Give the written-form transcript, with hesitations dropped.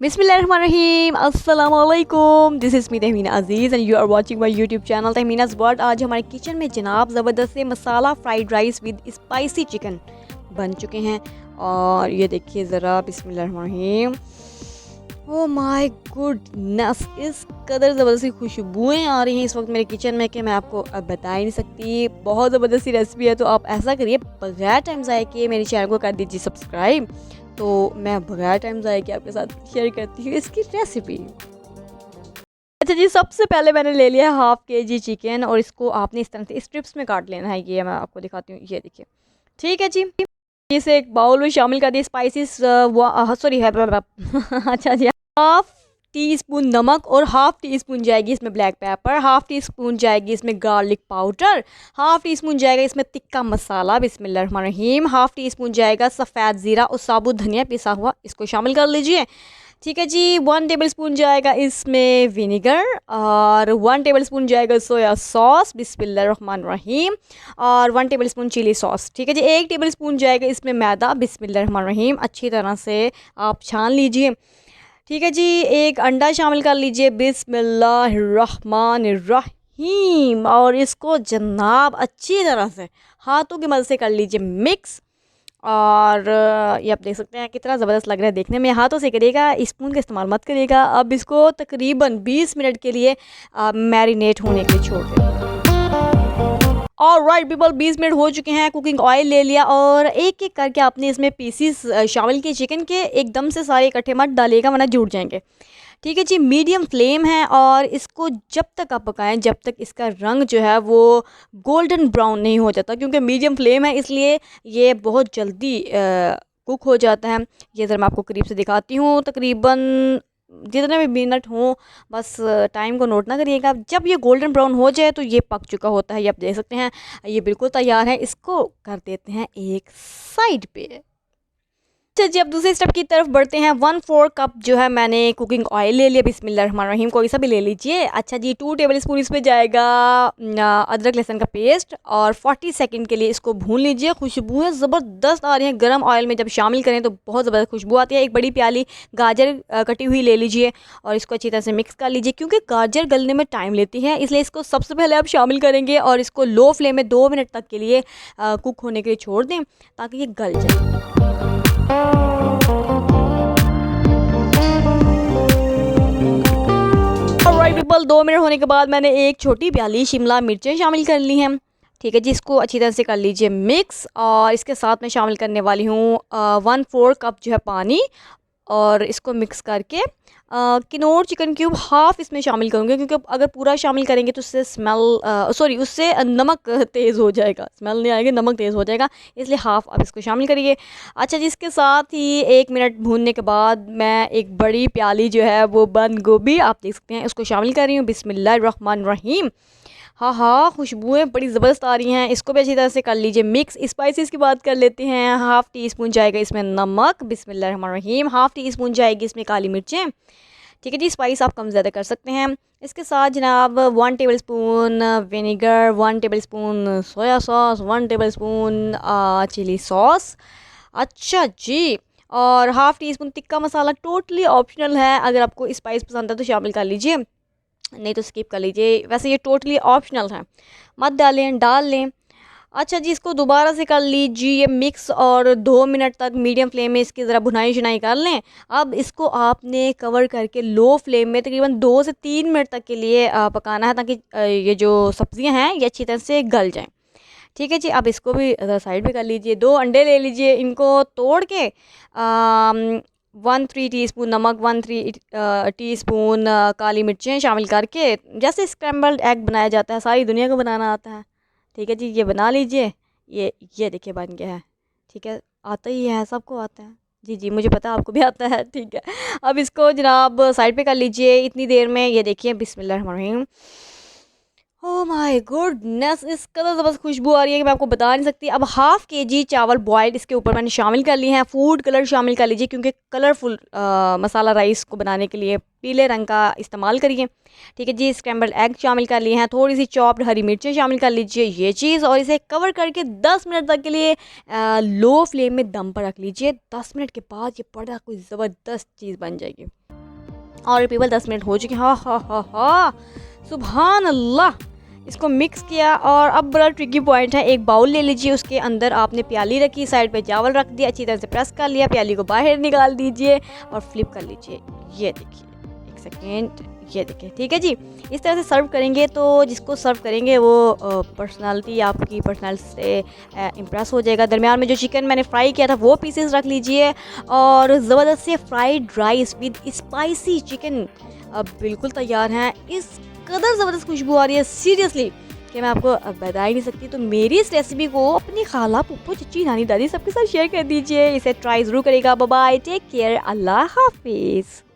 बिस्मिल्लाहिर्रहमानिर्रहीम, अस्सलाम वालेकुम। This is me Tahmina Aziz and you are watching my YouTube channel Tahmina's world. आज हमारे किचन में जनाब ज़बरदस्त से masala fried rice with spicy chicken बन चुके हैं। और ये देखिए ज़रा, बिस्मिल्लाहिर्रहमानिर्रहीम। ओह माय गुडनेस, इस कदर ज़बरदस्ती खुशबुएँ आ रही हैं इस वक्त मेरे किचन में कि मैं आपको अब बता ही नहीं सकती। बहुत ज़बरदस्ती रेसिपी है, तो आप ऐसा करिए, बगैर टाइम ज़ाया किए मेरे चैनल को कर दीजिए सब्सक्राइब। तो मैं बगैर टाइम ज़ाया कि आपके साथ शेयर करती हूँ इसकी रेसिपी। अच्छा जी, सबसे पहले मैंने ले लिया है हाफ़ केजी चिकन और इसको आपने इस तरह से स्ट्रिप्स में काट लेना है। ये मैं आपको दिखाती हूँ, ये देखिए। ठीक है जी, इसे एक बाउल में शामिल कर दिए स्पाइसेस, सॉरी है अच्छा जी, हाफ टी स्पून नमक और हाफ टी स्पून जाएगी इसमें black pepper, half tea spoon जाएगी इसमें garlic powder, half tea spoon जाएगा इसमें तिक्का मसाला, बिस्मिल्लाहिर्रहमानिर्रहीम, हाफ टी स्पून जाएगा सफ़ेद ज़ीरा और साबुत धनिया पिसा हुआ, इसको शामिल कर लीजिए। ठीक है जी, 1 टेबल स्पून जाएगा इसमें विनेगर और 1 टेबल स्पून जाएगा सोया सॉस, बिस्मिल्लाहिर्रहमानिर्रहीम, और 1 टेबल स्पून चिली सॉस। ठीक है जी, 1 टेबल स्पून जाएगा इसमें मैदा, बिस्मिल्लाहिर्रहमानिर्रहीम, अच्छी तरह से आप छान लीजिए। ठीक है जी, एक अंडा शामिल कर लीजिए, बिस्मिल्लाहिर्रहमानिर्रहीम, और इसको जनाब अच्छी तरह से हाथों की मदद से कर लीजिए मिक्स। और ये आप देख सकते हैं कितना ज़बरदस्त लग रहा है देखने में। हाथों से करिएगा, स्पून का इस्तेमाल मत करिएगा। अब इसको तकरीबन 20 मिनट के लिए मैरिनेट होने के लिए छोड़ दें। और राइट पीपल, 20 मिनट हो चुके हैं। कुकिंग ऑयल ले लिया और एक एक करके आपने इसमें पीसीस शामिल किए चिकन के। एकदम से सारे इकट्ठे मत डालिएगा वरना जुड़ जाएंगे। ठीक है जी, मीडियम फ्लेम है और इसको जब तक आप पकाएं जब तक इसका रंग जो है वो गोल्डन ब्राउन नहीं हो जाता, क्योंकि मीडियम फ्लेम है इसलिए ये बहुत जल्दी कुक हो जाता है। ये ज़रा मैं आपको करीब से दिखाती हूँ, तकरीबन जितने भी मिनट हों, बस टाइम को नोट ना करिएगा। जब ये गोल्डन ब्राउन हो जाए तो ये पक चुका होता है। ये आप देख सकते हैं, ये बिल्कुल तैयार है। इसको कर देते हैं एक साइड पे। अच्छा जी, अब दूसरे स्टेप की तरफ बढ़ते हैं। 1/4 कप जो है मैंने कुकिंग ऑयल ले लिया, बिस्मिल्लाहिर्रहमानिर्रहीम, कोई सा भी ले लीजिए। अच्छा जी, 2 टेबल स्पून इसमें जाएगा अदरक लहसुन का पेस्ट और 40 सेकंड के लिए इसको भून लीजिए। खुशबुएं ज़बरदस्त आ रही हैं। गर्म ऑयल में जब शामिल करें तो बहुत ज़बरदस्त खुशबू आती है। एक बड़ी प्याली गाजर कटी हुई ले लीजिए और इसको अच्छी तरह से मिक्स कर लीजिए। क्योंकि गाजर गलने में टाइम लेती है इसलिए इसको सबसे पहले आप शामिल करेंगे और इसको लो फ्लेम में 2 मिनट तक के लिए कुक होने के लिए छोड़ दें ताकि ये गल जाए। पीपल, 2 मिनट होने के बाद मैंने एक छोटी प्याली शिमला मिर्चें शामिल कर ली हैं। ठीक है जी, इसको अच्छी तरह से कर लीजिए मिक्स। और इसके साथ मैं शामिल करने वाली हूँ 1/4 कप जो है पानी, और इसको मिक्स करके किनोर चिकन क्यूब हाफ़ इसमें शामिल करूँगी, क्योंकि अगर पूरा शामिल करेंगे तो उससे उससे नमक तेज़ हो जाएगा, स्मेल नहीं आएगी, नमक तेज़ हो जाएगा, इसलिए हाफ़ आप इसको शामिल करिए। अच्छा जी, इसके साथ ही 1 मिनट भूनने के बाद मैं एक बड़ी प्याली जो है वो बंद गोभी आप देख सकते हैं उसको शामिल कर रही हूँ, बिस्मिल्लाहिर्रहमानिर्रहीम। हाँ हाँ, खुशबुएँ बड़ी ज़बरदस्त आ रही हैं। इसको भी अच्छी तरह से कर लीजिए मिक्स। स्पाइसेस की बात कर लेते हैं। हाफ़ टी स्पून जाएगा इसमें नमक, बिस्मिल्लाहिर्रहमानिर्रहीम, हाफ़ टी स्पून जाएगी इसमें काली मिर्चें। ठीक है जी, स्पाइस आप कम ज़्यादा कर सकते हैं। इसके साथ जनाब 1 tablespoon vinegar, 1 tablespoon soya sauce, 1 tablespoon chilli sauce. अच्छा जी, और half teaspoon tikka masala, totally optional है। अगर आपको स्पाइस पसंद है तो शामिल कर लीजिए, नहीं तो स्किप कर लीजिए। वैसे ये टोटली ऑप्शनल है, मत डालें, डाल लें। अच्छा जी, इसको दोबारा से कर लीजिए मिक्स और 2 मिनट तक मीडियम फ्लेम में इसकी ज़रा भुनाई शुनाई कर लें। अब इसको आपने कवर करके लो फ्लेम में तकरीबन 2 से 3 मिनट तक के लिए पकाना है, ताकि ये जो सब्ज़ियां हैं ये अच्छी तरह से गल जाएं। ठीक है जी, अब इसको भी साइड पे कर लीजिए। 2 अंडे ले लीजिए, इनको तोड़ के 1 टी स्पून नमक, 1 टी स्पून काली मिर्चें शामिल करके, जैसे स्क्रैम्बल्ड एग बनाया जाता है, सारी दुनिया को बनाना आता है। ठीक है जी, ये बना लीजिए। ये देखिए बन गया है। ठीक है, आता ही है, सबको आता है। जी जी, मुझे पता है आपको भी आता है। ठीक है, अब इसको जनाब साइड पे कर लीजिए इतनी देर में। ये देखिए, बिस्मिल्लाहिर्रहमानिर्रहीम। ओह माय गुडनेस, इस कदर ज़बरदस्त खुशबू आ रही है कि मैं आपको बता नहीं सकती। अब हाफ़ केजी चावल बॉयल्ड इसके ऊपर मैंने शामिल कर लिए हैं। फूड कलर शामिल कर लीजिए, क्योंकि कलरफुल मसाला राइस को बनाने के लिए पीले रंग का इस्तेमाल करिए। ठीक है जी, स्क्रैम्बल्ड एग शामिल कर लिए हैं, थोड़ी सी चॉप्ड हरी मिर्चें शामिल कर लीजिए, ये चीज़, और इसे कवर करके 10 मिनट तक के लिए लो फ्लेम में दम पर रख लीजिए। 10 मिनट के बाद ये बड़ा कोई ज़बरदस्त चीज़ बन जाएगी। और पीपल 10 मिनट हो चुके हैं। हाँ हाँ हाँ हाँ, सुभान अल्लाह। इसको मिक्स किया और अब बड़ा ट्रिकी पॉइंट है, एक बाउल ले लीजिए, उसके अंदर आपने प्याली रखी, साइड पे चावल रख दिया, अच्छी तरह से प्रेस कर लिया, प्याली को बाहर निकाल दीजिए और फ्लिप कर लीजिए। ये देखिए, एक सेकेंड, ये देखिए, ठीक है जी। इस तरह से सर्व करेंगे तो जिसको सर्व करेंगे वो पर्सनालिटी, आपकी पर्सनालिटी से इम्प्रेस हो जाएगा। दरमियान में जो चिकन मैंने फ्राई किया था वो पीसेस रख लीजिए और ज़बरदस्त से fried rice with spicy chicken अब बिल्कुल तैयार हैं। इस कदर ज़बरदस्त खुशबू आ रही है सीरियसली कि मैं आपको बता ही नहीं सकती। तो मेरी इस रेसिपी को अपनी खाला, पुप्पो, चची, नानी, दादी सबके साथ शेयर कर दीजिए। इसे ट्राई ज़रूर करेगा। बाय बाय, टेक केयर, अल्लाह हाफिज़।